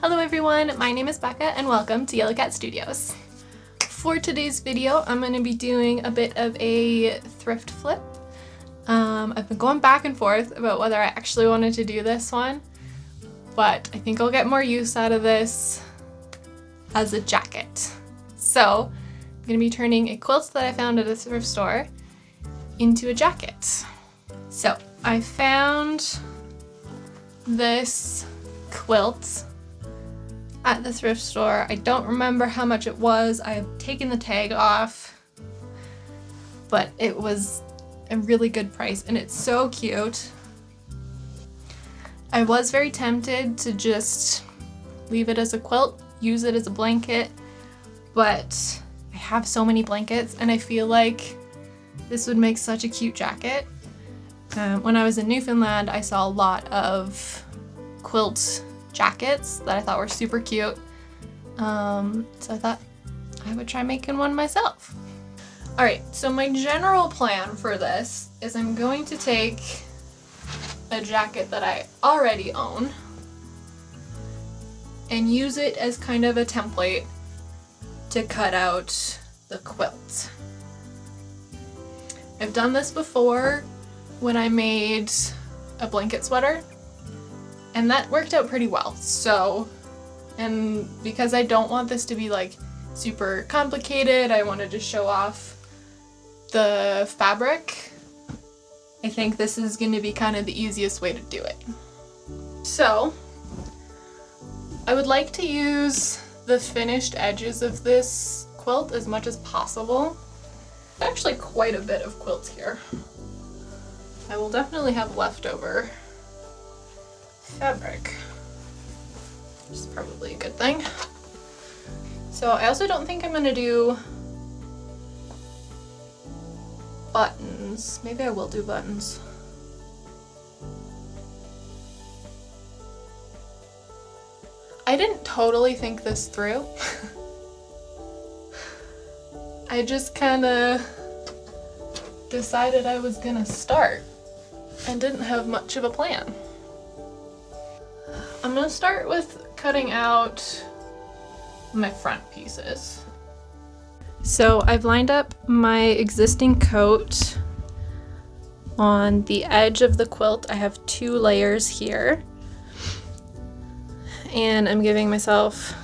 Hello everyone, my name is Becca and welcome to Yellow Cat Studios. For today's video, I'm going to be doing a bit of a thrift flip. I've been going back and forth about whether I actually wanted to do this one, but I think I'll get more use out of this as a jacket. So I'm going to be turning a quilt that I found at a thrift store into a jacket. So I found this quilt at the thrift store. I don't remember how much it was. I have taken the tag off, but it was a really good price and it's so cute. I was very tempted to just leave it as a quilt, use it as a blanket, but I have so many blankets and I feel like this would make such a cute jacket. When I was in Newfoundland, I saw a lot of quilt jackets that I thought were super cute. So I thought I would try making one myself. Alright, so my general plan for this is I'm going to take a jacket that I already own and use it as kind of a template to cut out the quilt. I've done this before when I made a blanket sweater, and that worked out pretty well. So, and because I don't want this to be like super complicated, I wanted to show off the fabric. I think this is going to be kind of the easiest way to do it. So, I would like to use the finished edges of this quilt as much as possible. Actually quite a bit of quilt here. I will definitely have leftover fabric, which is probably a good thing. So I also don't think I'm gonna do buttons. Maybe I will do buttons. I didn't totally think this through. I just kinda decided I was gonna start and didn't have much of a plan. I'm gonna start with cutting out my front pieces. So I've lined up my existing coat on the edge of the quilt. I have 2 layers here, and I'm giving myself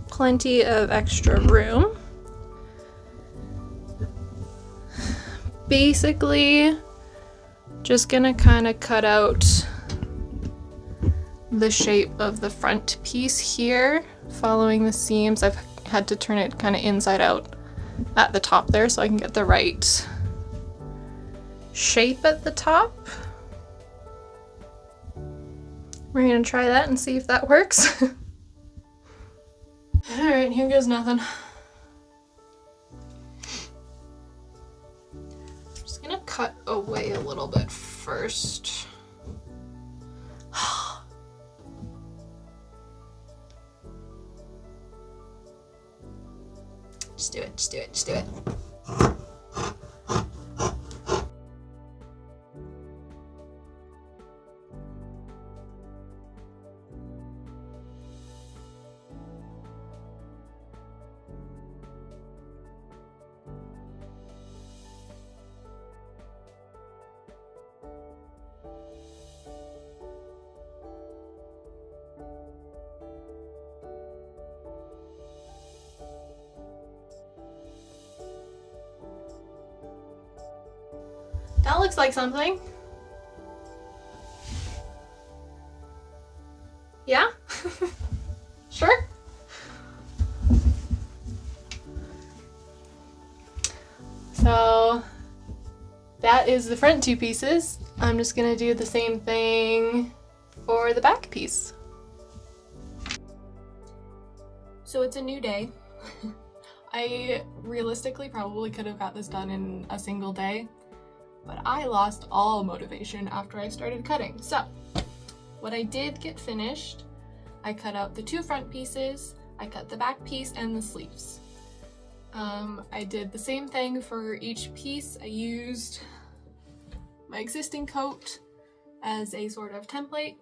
plenty of extra room. Basically, just gonna kind of cut out the shape of the front piece here, following the seams. I've had to turn it kind of inside out at the top there so I can get the right shape at the top. We're gonna try that and see if that works. Alright, here goes nothing. Just gonna cut away a little bit first. Just do it, just do it, just do it. That looks like something. Yeah? Sure? So that is the front 2 pieces. I'm just gonna do the same thing for the back piece. So it's a new day. I realistically probably could have got this done in a single day, but I lost all motivation after I started cutting. So what I did get finished, I cut out the 2 front pieces, I cut the back piece and the sleeves. I did the same thing for each piece. I used my existing coat as a sort of template,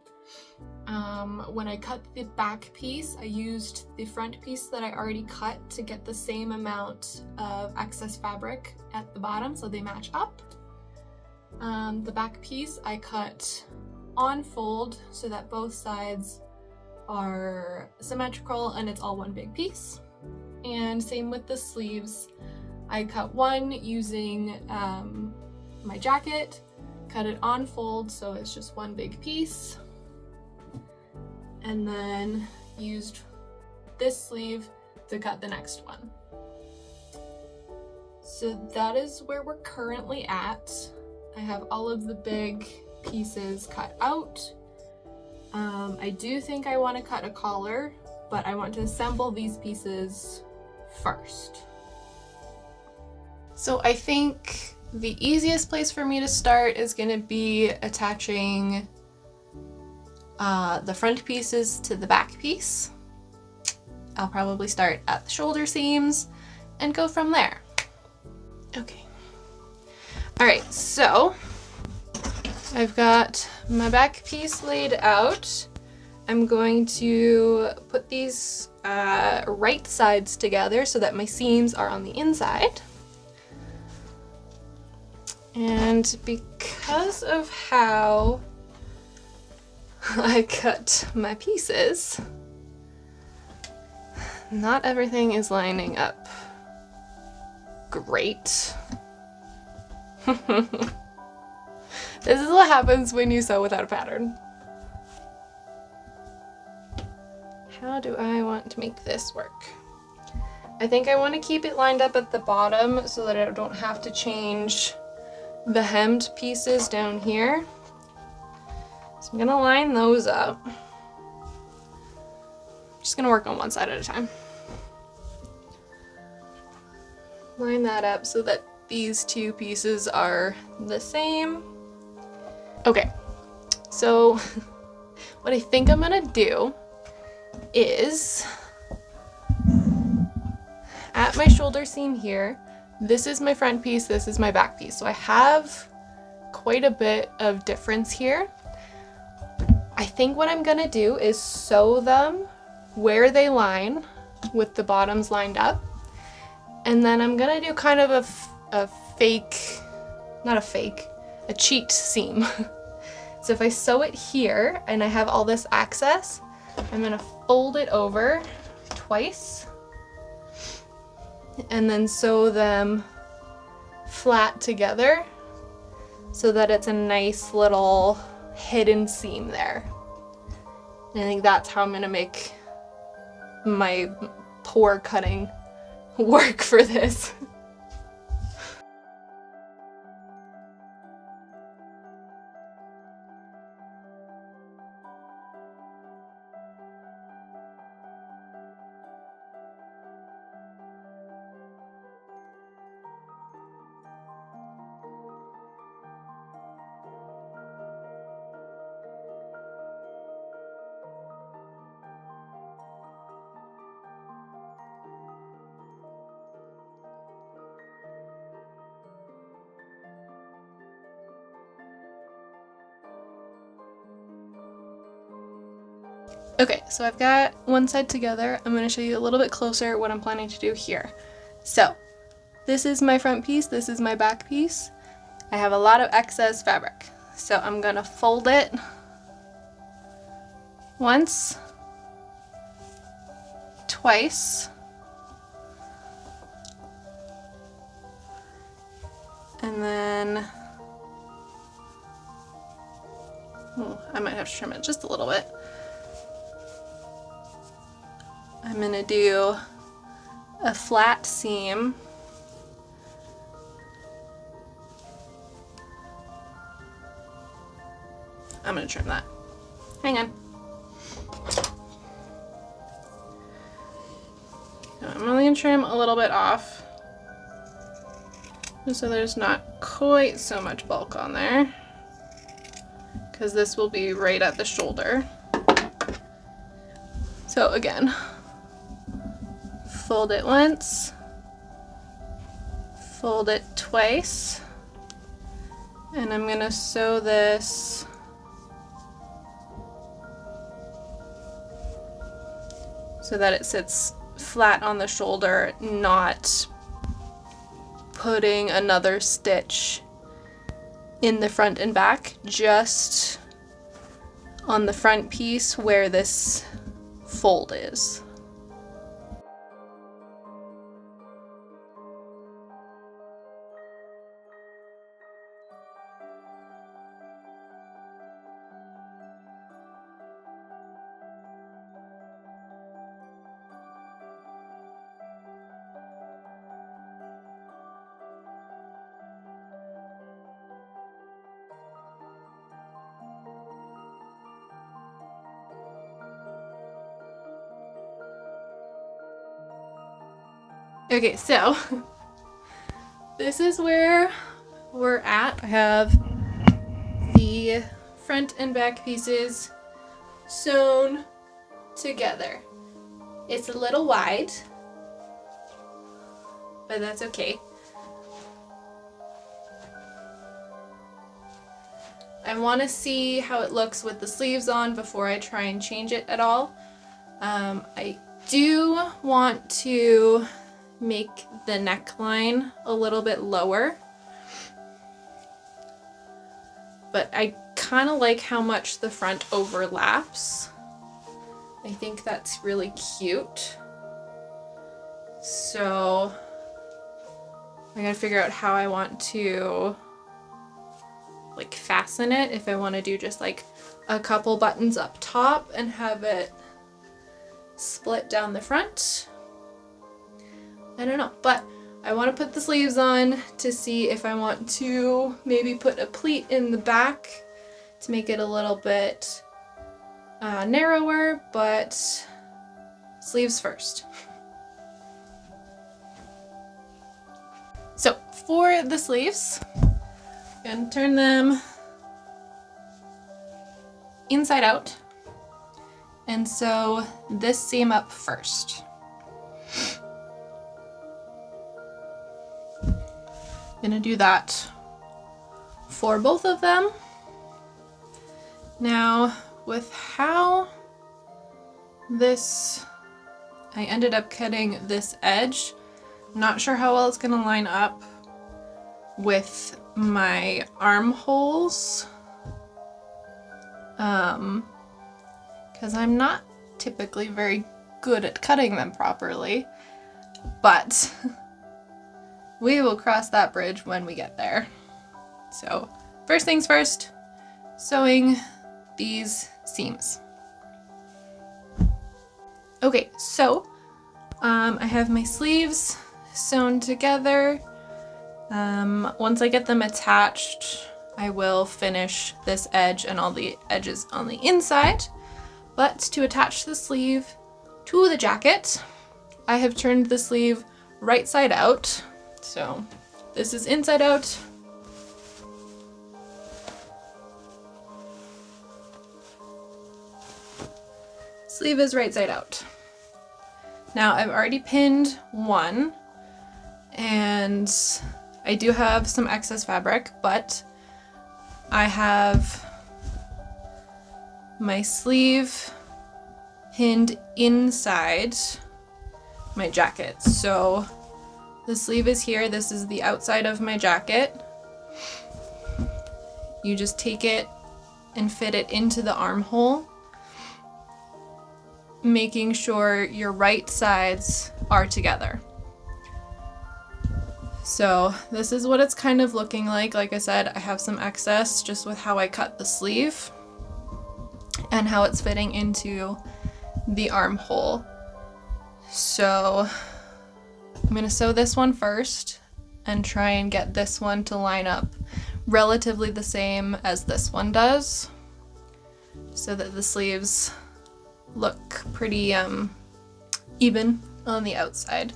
When I cut the back piece, I used the front piece that I already cut to get the same amount of excess fabric at the bottom so they match up. The back piece I cut on fold so that both sides are symmetrical and it's all one big piece. And same with the sleeves. I cut one using my jacket, cut it on fold so it's just one big piece, and then used this sleeve to cut the next one. So that is where we're currently at. I have all of the big pieces cut out. I do think I want to cut a collar, but I want to assemble these pieces first. So I think the easiest place for me to start is going to be attaching the front pieces to the back piece. I'll probably start at the shoulder seams and go from there. Okay. All right, so I've got my back piece laid out. I'm going to put these right sides together so that my seams are on the inside. And because of how I cut my pieces, not everything is lining up great. This is what happens when you sew without a pattern. How do I want to make this work? I think I want to keep it lined up at the bottom so that I don't have to change the hemmed pieces down here. So I'm gonna line those up. I'm just gonna work on one side at a time. Line that up so that these two pieces are the same. Okay, so what I think I'm gonna do is at my shoulder seam here, this is my front piece, this is my back piece. So I have quite a bit of difference here. I think what I'm gonna do is sew them where they line with the bottoms lined up. And then I'm gonna do kind of a cheat seam. So if I sew it here and I have all this excess, I'm gonna fold it over twice and then sew them flat together so that it's a nice little hidden seam there. And I think that's how I'm gonna make my poor cutting work for this. Okay, so I've got one side together. I'm going to show you a little bit closer what I'm planning to do here. So this is my front piece, this is my back piece. I have a lot of excess fabric. So I'm going to fold it once, twice, and then I might have to trim it just a little bit. I'm gonna do a flat seam. I'm gonna trim that. Hang on. So I'm only gonna trim a little bit off, just so there's not quite so much bulk on there, because this will be right at the shoulder. So again, fold it once, fold it twice, and I'm gonna sew this so that it sits flat on the shoulder, not putting another stitch in the front and back, just on the front piece where this fold is. Okay, so this is where we're at. I have the front and back pieces sewn together. It's a little wide, but that's okay. I want to see how it looks with the sleeves on before I try and change it at all. I do want to make the neckline a little bit lower, but I kind of like how much the front overlaps. I think that's really cute. So I gotta figure out how I want to like fasten it, if I want to do just like a couple buttons up top and have it split down the front. I don't know, but I want to put the sleeves on to see if I want to maybe put a pleat in the back to make it a little bit narrower, but sleeves first. So for the sleeves, I'm going to turn them inside out and sew this seam up first. Gonna do that for both of them. Now, with how I ended up cutting this edge, I'm not sure how well it's gonna line up with my armholes, because I'm not typically very good at cutting them properly, but we will cross that bridge when we get there. So first things first, sewing these seams. Okay, so I have my sleeves sewn together. Once I get them attached, I will finish this edge and all the edges on the inside. But to attach the sleeve to the jacket, I have turned the sleeve right side out. So this is inside out. Sleeve is right side out. Now I've already pinned one, and I do have some excess fabric, but I have my sleeve pinned inside my jacket. So the sleeve is here. This is the outside of my jacket. You just take it and fit it into the armhole, making sure your right sides are together. So this is what it's kind of looking like. Like I said, I have some excess just with how I cut the sleeve and how it's fitting into the armhole. So I'm going to sew this one first and try and get this one to line up relatively the same as this one does, so that the sleeves look pretty even on the outside.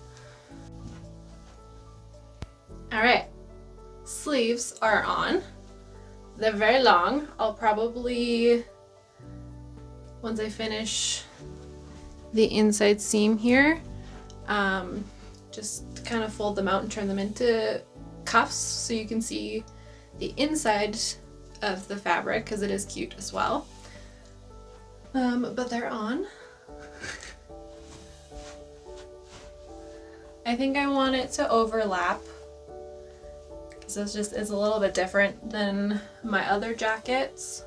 Alright, sleeves are on. They're very long. I'll probably, once I finish the inside seam here, just kind of fold them out and turn them into cuffs so you can see the inside of the fabric, because it is cute as well. But they're on. I think I want it to overlap because this just is a little bit different than my other jackets.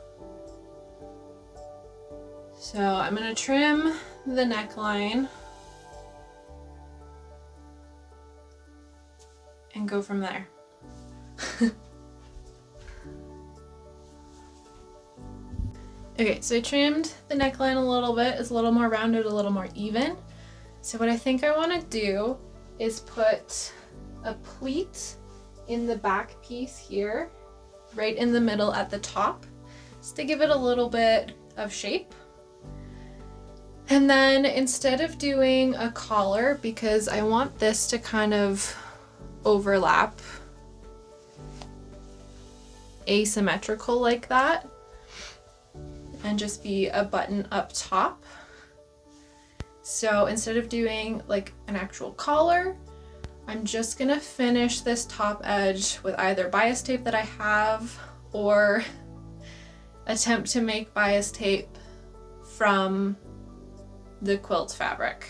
So I'm gonna trim the neckline and go from there. Okay, so I trimmed the neckline a little bit. It's a little more rounded, a little more even. So what I think I want to do is put a pleat in the back piece here, right in the middle at the top, just to give it a little bit of shape. And then instead of doing a collar, because I want this to kind of overlap asymmetrical like that, and just be a button up top. So instead of doing like an actual collar, I'm just gonna finish this top edge with either bias tape that I have or attempt to make bias tape from the quilt fabric.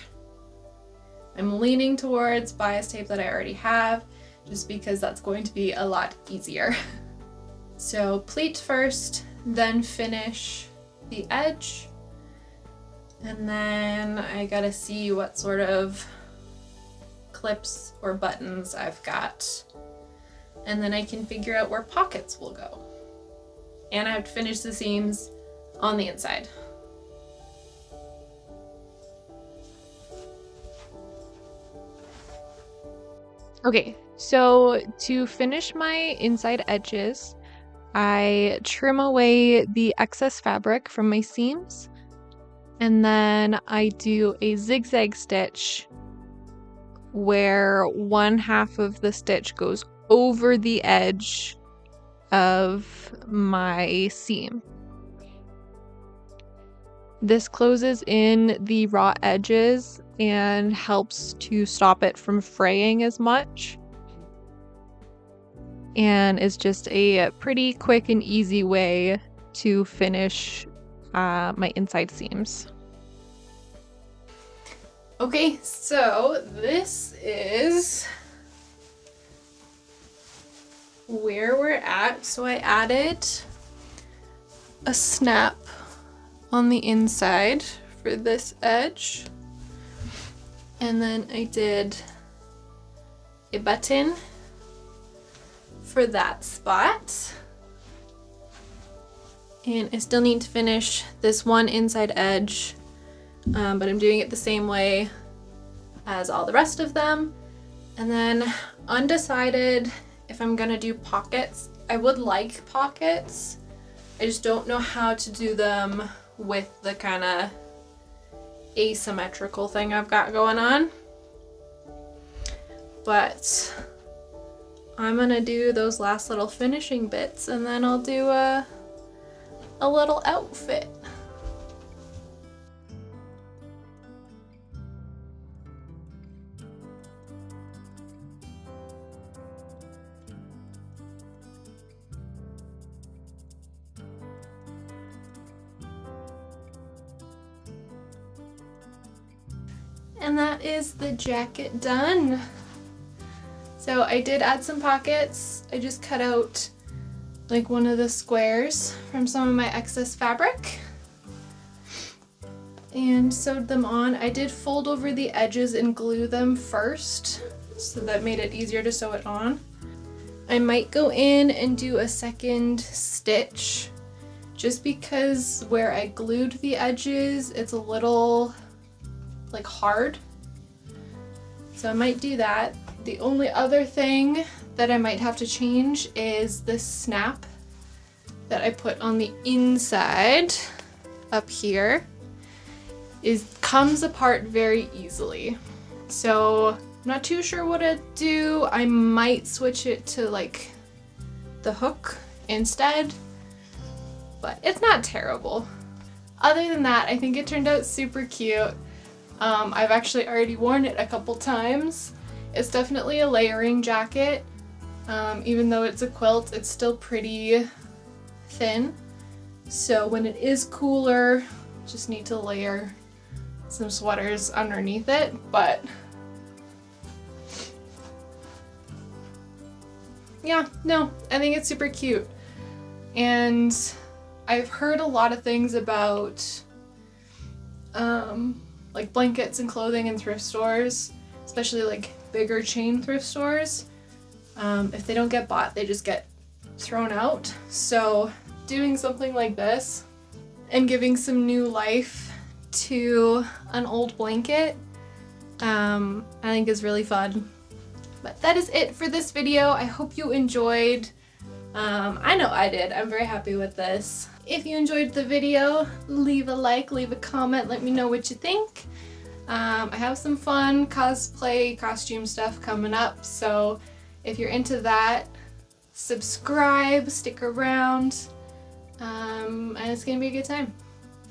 I'm leaning towards bias tape that I already have just because that's going to be a lot easier. So pleat first, then finish the edge, and then I gotta see what sort of clips or buttons I've got, and then I can figure out where pockets will go. And I have to finish the seams on the inside. Okay, so to finish my inside edges, I trim away the excess fabric from my seams, and then I do a zigzag stitch where one half of the stitch goes over the edge of my seam. This closes in the raw edges and helps to stop it from fraying as much, and is just a pretty quick and easy way to finish my inside seams. Okay, so this is where we're at. So I added a snap on the inside for this edge, and then I did a button for that spot, and I still need to finish this one inside edge, but I'm doing it the same way as all the rest of them. And then undecided if I'm gonna do pockets. I would like pockets, I just don't know how to do them with the kind of asymmetrical thing I've got going on, but I'm gonna do those last little finishing bits, and then I'll do a little outfit. And that is the jacket done. So I did add some pockets. I just cut out like one of the squares from some of my excess fabric and sewed them on. I did fold over the edges and glue them first, so that made it easier to sew it on. I might go in and do a second stitch just because where I glued the edges, it's a little like hard. So I might do that. The only other thing that I might have to change is this snap that I put on the inside up here. Comes apart very easily. So I'm not too sure what to do. I might switch it to like the hook instead, but it's not terrible. Other than that, I think it turned out super cute. I've actually already worn it a couple times. It's definitely a layering jacket. Even though it's a quilt, it's still pretty thin. So when it is cooler, just need to layer some sweaters underneath it, but yeah, no, I think it's super cute. And I've heard a lot of things about like blankets and clothing in thrift stores, especially like bigger chain thrift stores. If they don't get bought, they just get thrown out. So doing something like this and giving some new life to an old blanket, I think is really fun. But that is it for this video. I hope you enjoyed. I know I did. I'm very happy with this. If you enjoyed the video, leave a like, leave a comment, let me know what you think. I have some fun cosplay, costume stuff coming up, so if you're into that, subscribe, stick around, and it's gonna be a good time.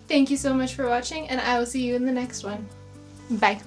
Thank you so much for watching, and I will see you in the next one. Bye.